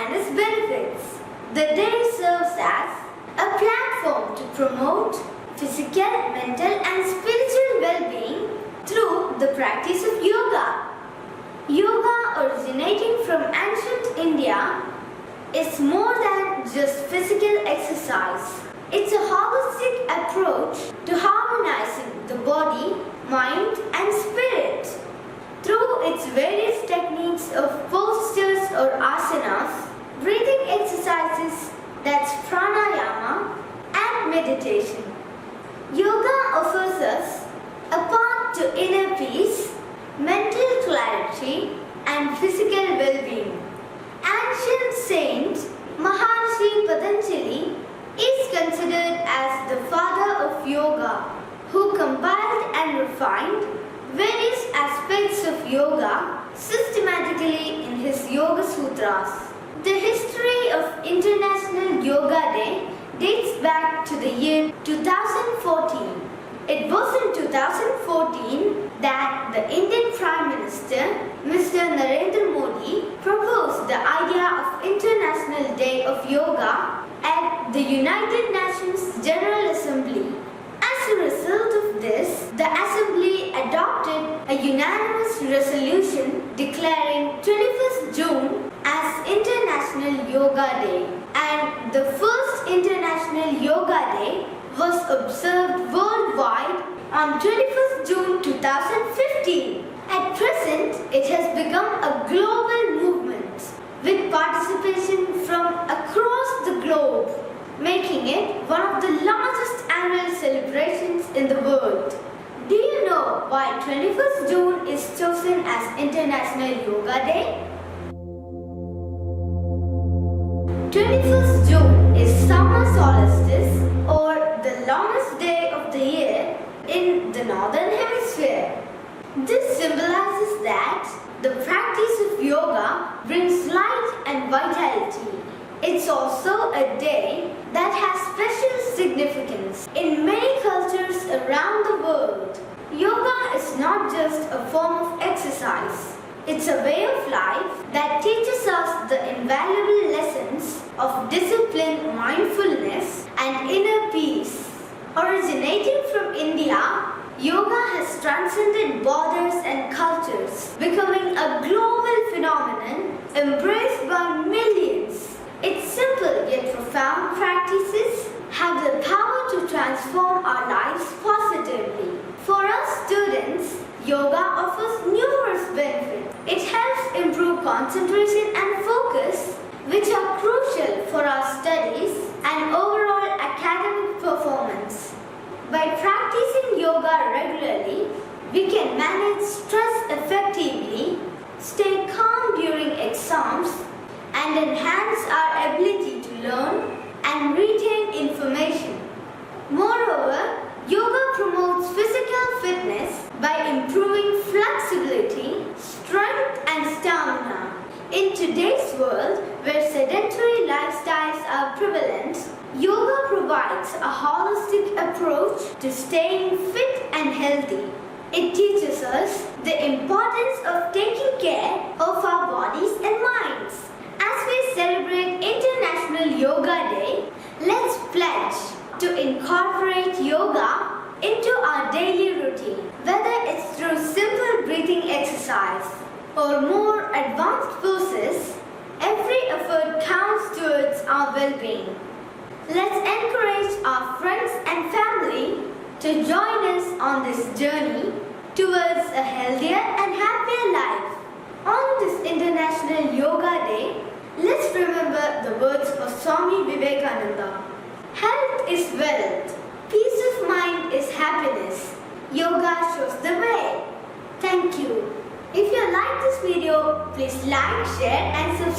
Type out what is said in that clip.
and its benefits. The day serves as a platform to promote physical, mental and spiritual well-being through the practice of yoga. Yoga, originating from ancient India, is more than just physical exercise. It's a holistic approach to harmonizing the body, mind and spirit. Through its various techniques of postures or asanas, breathing exercises, that's pranayama, and meditation. Yoga offers us a path to inner peace, mental clarity and physical well-being. Ancient saint Maharshi Patanjali is considered as the father of yoga, who compiled and refined various aspects of yoga systematically in his Yoga Sutras. The history of International Yoga Day dates back to the year 2014. It was in 2014 that the Indian Prime Minister, Mr. Narendra Modi, proposed the idea of International Day of Yoga at the United Nations General Assembly. As a result of this, the Assembly adopted a unanimous resolution declaring 21st June as International Yoga Day, and the first International Yoga Day was observed worldwide on 21st June 2015. At present, it has become a global movement with participation from across the globe, making it one of the largest annual celebrations in the world. Do you know why 21st June is chosen as International Yoga Day? 21st June is summer solstice, or the longest day of the year in the northern hemisphere. This symbolizes that the practice of yoga brings light and vitality. It's also a day that has special significance in many cultures around the world. Yoga is not just a form of exercise. It's a way of life that teaches us the invaluable lessons of discipline, mindfulness, and inner peace. Originating from India, yoga has transcended borders and cultures, becoming a global phenomenon embraced by millions. Its simple yet profound practices have the power to transform our lives positively. For us students, yoga offers numerous benefits. It helps improve concentration and focus, which are crucial for our studies and overall academic performance. By practicing yoga regularly, we can manage stress effectively, stay calm during exams, and enhance our ability to learn and retain information. Moreover, yoga promotes physical fitness by improving flexibility, strength, and stamina. In today's world, where sedentary lifestyles are prevalent, yoga provides a holistic approach to staying fit and healthy. It teaches us the importance of taking care of our bodies and minds. As we celebrate International Yoga Day, let's pledge to incorporate yoga into our daily routine, whether it's through simple breathing exercise or more advanced poses. Every effort counts towards our well-being. Let's encourage our friends and family to join us on this journey towards a healthier and happier life. On this International Yoga Day, let's remember the words of Swami Vivekananda. Health is wealth. Peace of mind is happiness. Yoga shows the way. Thank you. If you like this video, please like, share and subscribe.